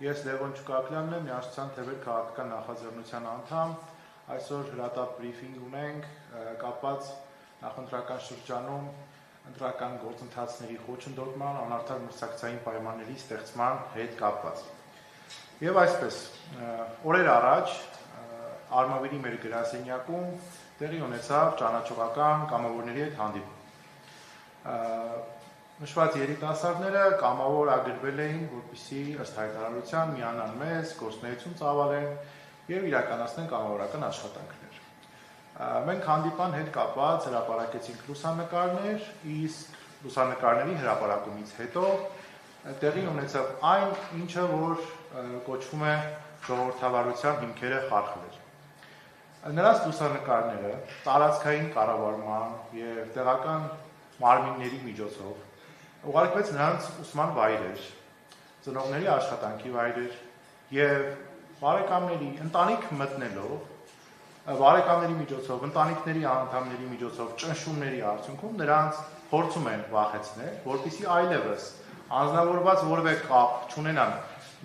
Ես Լևոն Չուկակյանն եմ, Միասնության թևեր քաղաքական նախաձեռնության անդամ։ Այսօր հրատապ բրիֆինգ ունենք կապված նախընտրական շրջանում ընտրական գործընթացների խոչընդոտման, անարդար մրցակցային պայմանների ստեղծման հետ կապված։ Եվ այսպես, օրեր առաջ Արմավիրի մեր գրասենյակում տեղի ունեցավ ճանաչողական կամավորների հետ հանդիպում։ Նշված երիտասարդները կամավորագրվել էին, որպեսզի ըստ հայտարարության միանան մեզ, գործունեություն ծավալեն եւ իրականացնեն կամավորական աշխատանքներ։ Մենք հանդիպան հետ կապված հրապարակեցինք լուսանկարներ, իսկ լուսանկարների հրապարակումից հետո տեղի ունեցավ այն, ինչը որ կոչվում է ժողովրդավարության հիմքերը խարխլել։ Նրանց լուսանկարները տարածքային կառավարման եւ տեղական մարմինների միջոցով ուղարկվեց նրանց ուսման վայրեր, ծնողների աշխատանքի վայրեր եւ բարեկամների ընտանիք մտնելով, բարեկամների միջոցով, ընտանիքների անդամների միջոցով ճնշումների արդյունքում նրանց փորձում են վախեցնել, որպեսզի այլևս անձնավորված որևէ կապ չունենան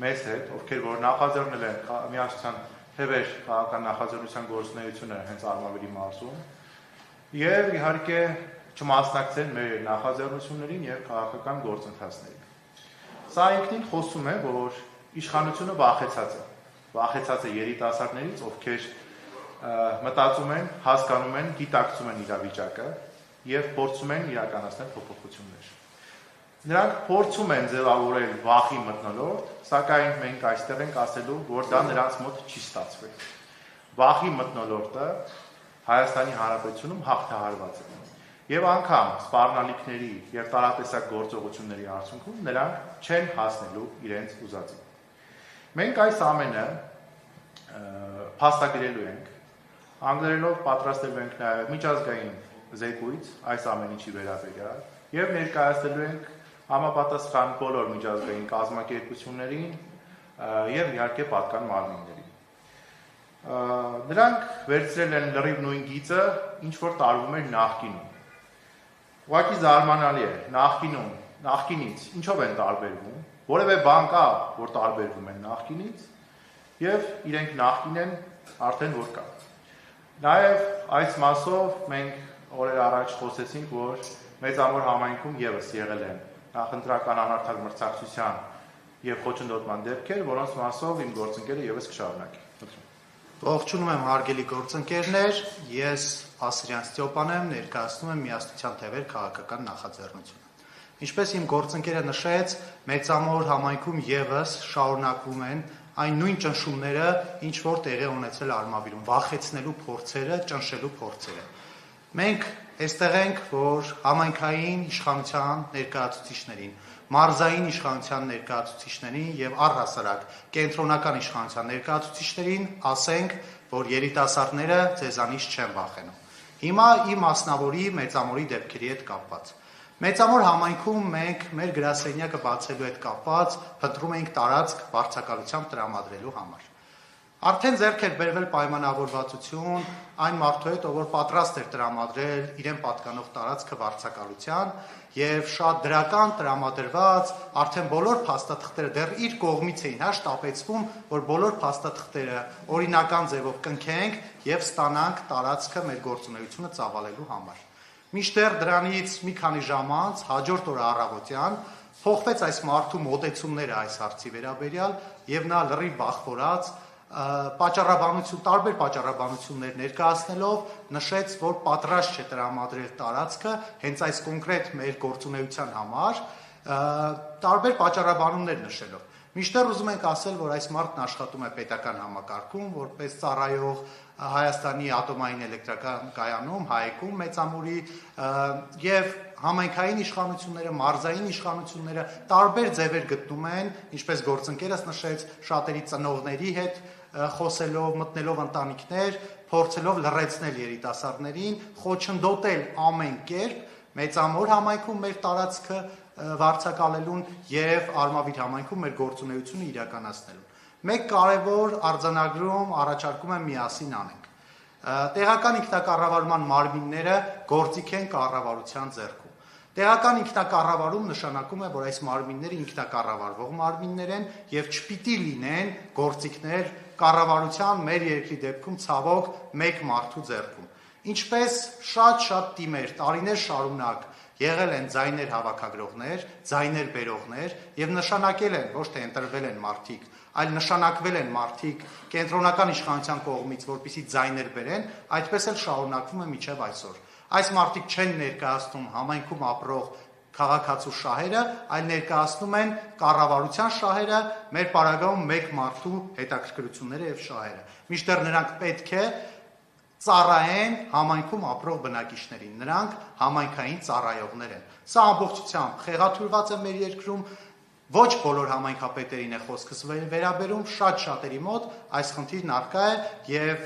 մեզ հետ, ովքեր որ նախաձեռնել են Միասնության թևեր քաղաքական նախաձեռնության գործունեությունը հենց Արմավիրի մարզում, եւ իհարկե չմասնակցեն մեր նախաձեռնություններին եւ քաղաքական գործընթացներին։ Սա ինքնին խոսում է, որ իշխանությունը վախեցած է երիտասարդներից, ովքեր մտածում են, հասկանում են, գիտակցում են իրավիճակը եւ փորձում են իրականացնել փոփոխություններ։ Նրանք փորձում են ձևավորել վախի մթնոլորտ, սակայն մենք այստեղ ենք ասելու, որ դա նրանց մոտ չի ստացվել։ Վախի մթնոլորտը Հայաստանի Հանրապետությունում հաղթահարված է։ Եվ անգամ սպառնալիքների եւ տարատեսակ գործողությունների արդյունքում նրանք չեն հասնելու իրենց ուզածին։ Մենք այս ամենը փաստագրելու ենք, անգլերենով պատրաստելու ենք նաեւ միջազգային զեկույց այս ամեն ինչի վերաբերյալ եւ ներկայացնելու ենք համապատասխան բոլոր միջազգային կազմակերպություններին եւ իհարկե պատկան մարմիններին։ Նրանք վերցրել են լրիվ նույն գիծը, ինչ որ տարվում էր նախկինում։ Ուղղակի զարմանալի է, նախկինից ինչով են տարբերվում, որևէ բան կա, որ տարբերվում են նախկինից, եւ իրենք նախկին են արդեն որ կա։ Նաեւ այս մասով մենք օրեր առաջ խոսեցինք, որ Մեծամոր համայնքում եւս եղել են նախընտրական անարդար մրցակցության եւ խոչընդոտման դեպքեր, որոնց մասով իմ գործընկերը եւս կշարունակի։ Ողջունում եմ հարգելի գործընկերներ, ես Ասրյան Ստեփան եմ, ներկայացնում եմ Միասնության թևեր քաղաքական նախաձեռնությունը։ Ինչպես իմ գործընկերը նշեց, Մեծամոր համայնքում եւս շարունակվում են այն նույն ճնշումները, ինչ որ տեղի ունեցել Արմավիրում, վախեցնելու փորձերը, ճնշելու փորձերը։ Մենք այստեղ ենք, որ համայնքային իշխանության ներկայացուցիչներին, մարզային իշխանության ներկայացուցիչներին եւ առհասարակ կենտրոնական իշխանության ներկայացուցիչներին ասենք, որ երիտասարդները ձեզանից չեն վախենում։ Հիմա իմ մասնավորի Մեծամորի դեպքերի հետ կապված։ Մեծամոր համայնքում մենք մեր գրասենյակը բացելու հետ կապված փնտրում էինք տարածք վարձակալությամբ տրամադրելու համար։ Արդեն ձեռք էր բերվել պայմանավորվածություն այն մարդու հետ, ով որ պատրաստ էր տրամադրել իրեն պատկանող տարածքը վարձակալության եւ շատ դրական տրամադրված արդեն բոլոր փաստաթղթերը դեռ իր կողմից էին շտապեցվում, որ բոլոր փաստաթղթերը օրինական ձևով կնքենք եւ ստանանք տարածքը մեր գործունեությունը ծավալելու համար։ Մինչդեռ դրանից մի քանի ժամ անց հաջորդ օրը առավոտյան փոխվեց այս մարդու մոտեցումները այս հարցի վերաբերյալ եւ նա լրիվ բախվորած տարբեր պատճառաբանություններ ներկայացնելով նշեց, որ պատրաստ չէ տրամադրել տարածքը հենց այս կոնկրետ մեր գործունեության համար, տարբեր պատճառաբանումներ նշելով։ Մինչդեռ ուզում ենք ասել, որ այս մարդն աշխատում է պետական համակարգում, որպես ծառայող Հայաստանի ատոմային էլեկտրական կայանում, ՀԱԵԿ-ում Մեծամորի եւ համայնքային իշխանությունները, մարզային իշխանությունները տարբեր ձևեր գտնում են, ինչպես գործընկերս նշեց, շատերի ծնողների հետ խոսելով, մտնելով ընտանիքներ, փորձելով լռեցնել երիտասարդներին, խոչընդոտել ամեն կերպ Մեծամոր համայնքում մեր տարածքը վարձակալելուն եւ Արմավիր համայնքում մեր գործունեությունը իրականացնելուն։ Մեկ կարևոր արձանագրում առաջարկում եմ միասին անենք։ Տեղական ինքնակառավարման մարմինները գործիք են կառավարության ձեռքում։ Տեղական ինքնակառավարում նշանակում է, որ այս մարմինները ինքնակառավարվող մարմիններ են եւ չպիտի լինեն գործիքներ կառավարության մեր երկրի դեպքում ցավոք մեկ մարդու ձեռքում։ Ինչպես շատ թիմեր տարիներ շարունակ եղել են ձայներ հավաքագրողներ, ձայներ բերողներ եւ նշանակել են, ոչ թե ընտրվել են մարդիկ, այլ նշանակվել են մարդիկ կենտրոնական իշխանության կողմից, որպիսի ձայներ բերեն, այդպես էլ շարունակվում է մինչև այսօր։ Այս մարդիկ չեն ներկայացնում համայնքում ապրող քաղաքացու շահերը, այլ ներկայացնում են կառավարության շահերը, մեր պարագայում մեկ մարդու հետաքրքրությունները եւ շահերը։ Մինչդեռ նրանք պետք է ծառայեն համայնքում ապրող բնակիչներին, նրանք համայնքային ծառայողներ են։ Սա ամբողջությամբ խեղաթյուրված է մեր երկրում, ոչ բոլոր համայնքապետերին է խոսքս վերաբերում, շատերի մոտ այս խնդիրն առկա է եւ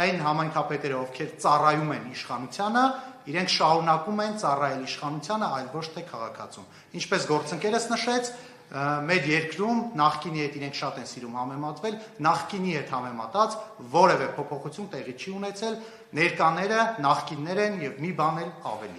այն համայնքապետերը, ովքեր ծառայում են իշխանությանը, իրենք շարունակում են ծառայել իշխանությանը, այլ ոչ թե քաղաքացուն։ Ինչպես գործընկերս նշեց, մեր երկրում նախկինի հետ իրենք շատ են սիրում համեմատվել, նախկինի հետ համեմատած որևէ փոփոխություն տեղի չի ունեցել, ներկաները նախկիններ են եւ մի բան էլ ավելի։